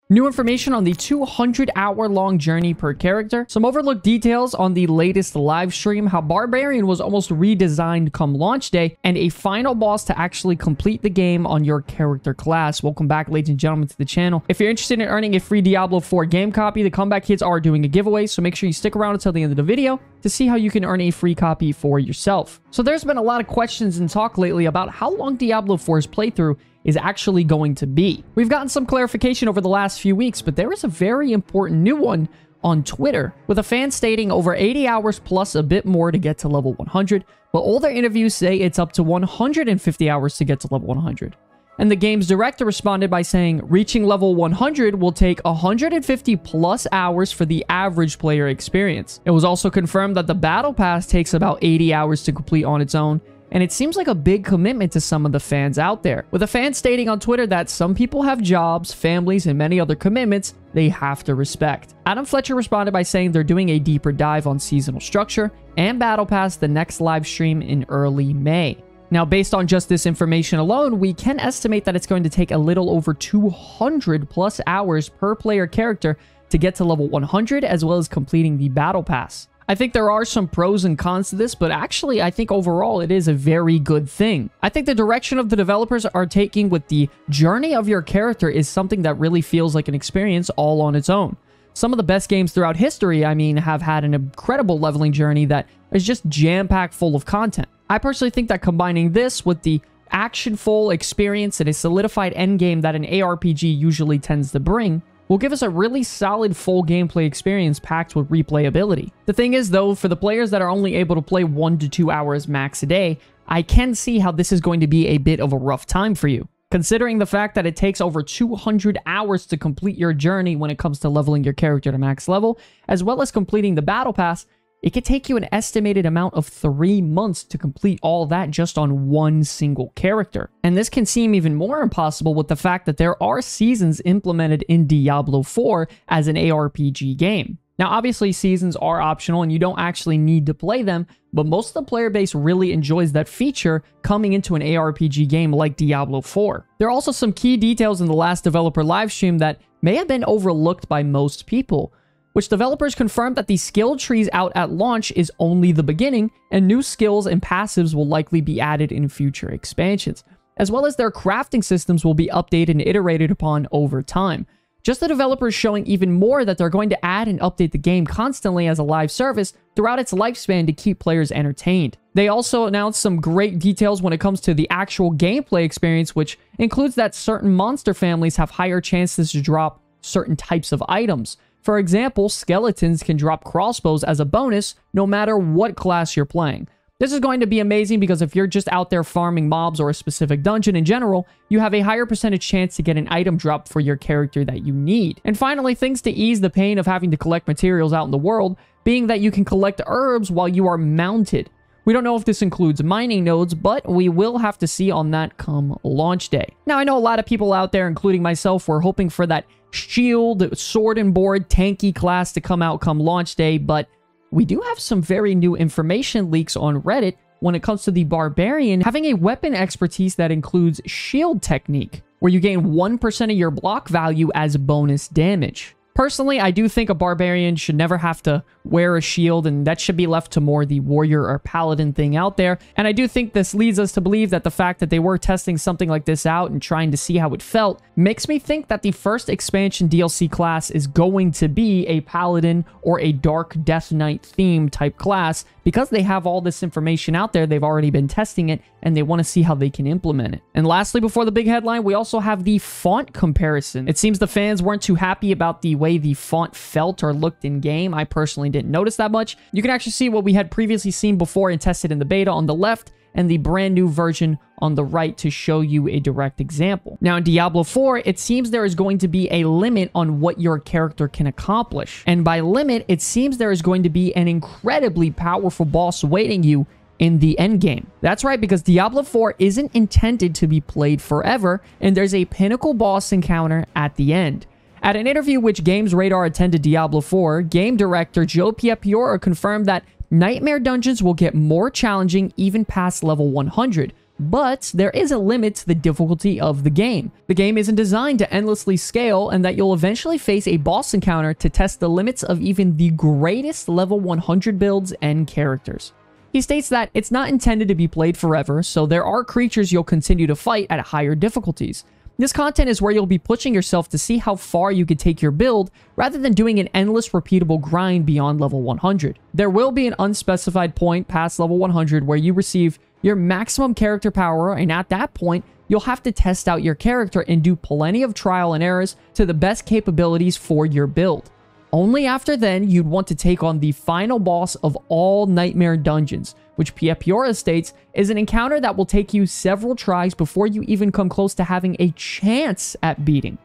New information on the 200-hour-long journey per character. Some overlooked details on the latest live stream, how Barbarian was almost redesigned come launch day, and a final boss to actually complete the game on your character class. Welcome back, ladies and gentlemen, to the channel. If you're interested in earning a free Diablo 4 game copy, the Comeback Kids are doing a giveaway, so make sure you stick around until the end of the video to see how you can earn a free copy for yourself. So there's been a lot of questions and talk lately about how long Diablo 4's playthrough is actually going to be. We've gotten some clarification over the last few weeks, but there is a very important new one on Twitter, with a fan stating over 80 hours plus a bit more to get to level 100, but all their interviews say it's up to 150 hours to get to level 100. And the game's director responded by saying, reaching level 100 will take 150 plus hours for the average player experience. It was also confirmed that the Battle Pass takes about 80 hours to complete on its own, and it seems like a big commitment to some of the fans out there, with a fan stating on Twitter that some people have jobs, families, and many other commitments they have to respect. Adam Fletcher responded by saying they're doing a deeper dive on seasonal structure and Battle Pass the next live stream in early May. Now, based on just this information alone, we can estimate that it's going to take a little over 200 plus hours per player character to get to level 100, as well as completing the Battle Pass. I think there are some pros and cons to this, but actually I think overall it is a very good thing. I think the direction of the developers are taking with the journey of your character is something that really feels like an experience all on its own. Some of the best games throughout history, have had an incredible leveling journey that is just jam-packed full of content. I personally think that combining this with the action-full experience and a solidified endgame that an ARPG usually tends to bring will give us a really solid full gameplay experience packed with replayability. The thing is, though, for the players that are only able to play 1 to 2 hours max a day, I can see how this is going to be a bit of a rough time for you. Considering the fact that it takes over 200 hours to complete your journey when it comes to leveling your character to max level, as well as completing the Battle Pass, it could take you an estimated amount of 3 months to complete all that just on one single character. And this can seem even more impossible with the fact that there are seasons implemented in Diablo 4 as an ARPG game. Now, obviously, seasons are optional and you don't actually need to play them, but most of the player base really enjoys that feature coming into an ARPG game like Diablo 4. There are also some key details in the last developer livestream that may have been overlooked by most people, which developers confirmed that the skill trees out at launch is only the beginning, and new skills and passives will likely be added in future expansions, as well as their crafting systems will be updated and iterated upon over time. Just the developers showing even more that they're going to add and update the game constantly as a live service throughout its lifespan to keep players entertained. They also announced some great details when it comes to the actual gameplay experience, which includes that certain monster families have higher chances to drop certain types of items. For example, skeletons can drop crossbows as a bonus no matter what class you're playing. This is going to be amazing because if you're just out there farming mobs or a specific dungeon in general, you have a higher percentage chance to get an item drop for your character that you need. And finally, things to ease the pain of having to collect materials out in the world, being that you can collect herbs while you are mounted. We don't know if this includes mining nodes, but we will have to see on that come launch day. Now, I know a lot of people out there, including myself, were hoping for that shield, sword and board, tanky class to come out come launch day, but we do have some very new information leaks on Reddit when it comes to the Barbarian having a weapon expertise that includes shield technique, where you gain 1% of your block value as bonus damage. Personally, I do think a Barbarian should never have to wear a shield, and that should be left to more the warrior or paladin thing out there. And I do think this leads us to believe that the fact that they were testing something like this out and trying to see how it felt makes me think that the first expansion DLC class is going to be a paladin or a dark death knight theme type class, because they have all this information out there, they've already been testing it, and they want to see how they can implement it. And lastly, before the big headline, we also have the font comparison. It seems the fans weren't too happy about the way the font felt or looked in game. I personally didn't notice that much. You can actually see what we had previously seen before and tested in the beta on the left, and the brand new version on the right to show you a direct example. Now in Diablo 4, it seems there is going to be a limit on what your character can accomplish. And by limit, it seems there is going to be an incredibly powerful boss awaiting you in the endgame. That's right, because Diablo 4 isn't intended to be played forever, and there's a pinnacle boss encounter at the end. At an interview which Games Radar attended Diablo 4, game director Joe Piapiora confirmed that Nightmare dungeons will get more challenging even past level 100, But there is a limit to the difficulty of the game. The game isn't designed to endlessly scale, and that you'll eventually face a boss encounter to test the limits of even the greatest level 100 builds and characters. He states that it's not intended to be played forever, so there are creatures you'll continue to fight at higher difficulties. This content is where you'll be pushing yourself to see how far you could take your build, rather than doing an endless repeatable grind beyond level 100. There will be an unspecified point past level 100 where you receive your maximum character power, and at that point, you'll have to test out your character and do plenty of trial and errors to the best capabilities for your build. Only after then, you'd want to take on the final boss of all Nightmare Dungeons, which Piora states is an encounter that will take you several tries before you even come close to having a chance at beating.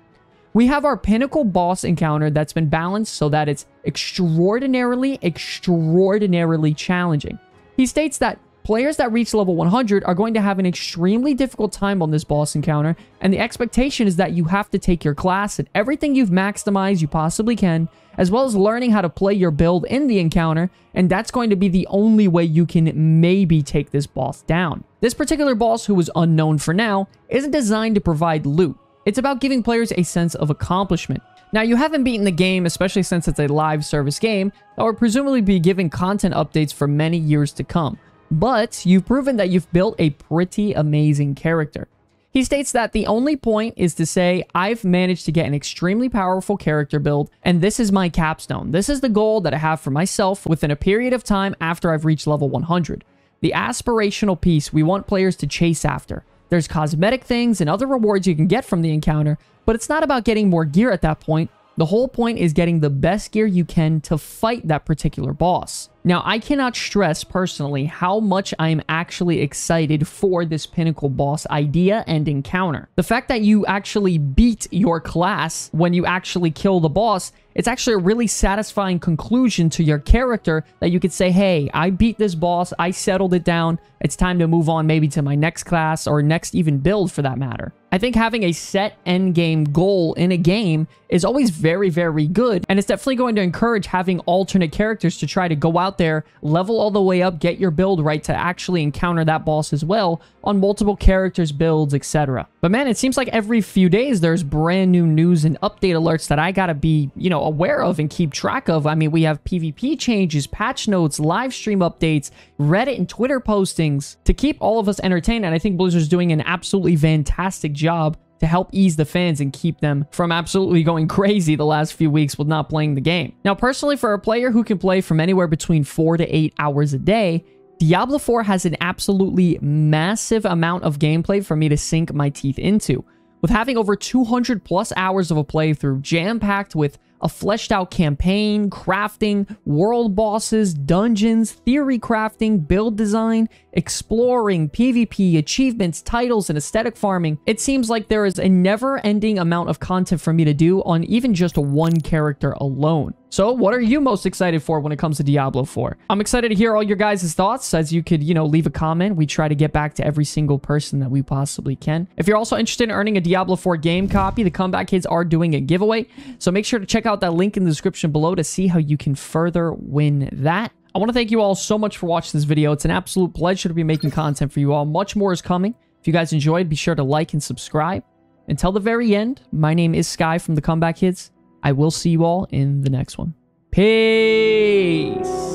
We have our pinnacle boss encounter that's been balanced so that it's extraordinarily challenging. He states that players that reach level 100 are going to have an extremely difficult time on this boss encounter, and the expectation is that you have to take your class and everything you've maximized you possibly can, as well as learning how to play your build in the encounter, and that's going to be the only way you can maybe take this boss down. This particular boss, who is unknown for now, isn't designed to provide loot. It's about giving players a sense of accomplishment. Now, you haven't beaten the game, especially since it's a live service game, that will presumably be giving content updates for many years to come. But you've proven that you've built a pretty amazing character. He states that the only point is to say, I've managed to get an extremely powerful character build, and this is my capstone. This is the goal that I have for myself within a period of time after I've reached level 100. The aspirational piece we want players to chase after. There's cosmetic things and other rewards you can get from the encounter, but it's not about getting more gear at that point. The whole point is getting the best gear you can to fight that particular boss. Now, I cannot stress personally how much I am actually excited for this pinnacle boss idea and encounter. The fact that you actually beat your class when you actually kill the boss, it's actually a really satisfying conclusion to your character that you could say, hey, I beat this boss, I settled it down, it's time to move on maybe to my next class or next even build for that matter. I think having a set end game goal in a game is always very, very good, and it's definitely going to encourage having alternate characters to try to go out there, level all the way up, get your build right to actually encounter that boss as well on multiple characters, builds, etc. But man, it seems like every few days there's brand new news and update alerts that I gotta be, aware of and keep track of. I mean, we have PvP changes, patch notes, live stream updates, Reddit and Twitter postings to keep all of us entertained, and I think Blizzard's doing an absolutely fantastic job to help ease the fans and keep them from absolutely going crazy the last few weeks with not playing the game. Now, personally, for a player who can play from anywhere between 4 to 8 hours a day, Diablo 4 has an absolutely massive amount of gameplay for me to sink my teeth into. With having over 200 plus hours of a playthrough, jam-packed with a fleshed out campaign, crafting, world bosses, dungeons, theory crafting, build design, exploring, PvP, achievements, titles, and aesthetic farming, it seems like there is a never-ending amount of content for me to do on even just one character alone. So what are you most excited for when it comes to Diablo 4? I'm excited to hear all your guys' thoughts. As you could, leave a comment. We try to get back to every single person that we possibly can. If you're also interested in earning a Diablo 4 game copy, the Comeback Kids are doing a giveaway. So make sure to check out that link in the description below to see how you can further win that. I want to thank you all so much for watching this video. It's an absolute pleasure to be making content for you all. Much more is coming. If you guys enjoyed, be sure to like and subscribe. Until the very end, my name is Sky from the Comeback Kids. I will see you all in the next one. Peace!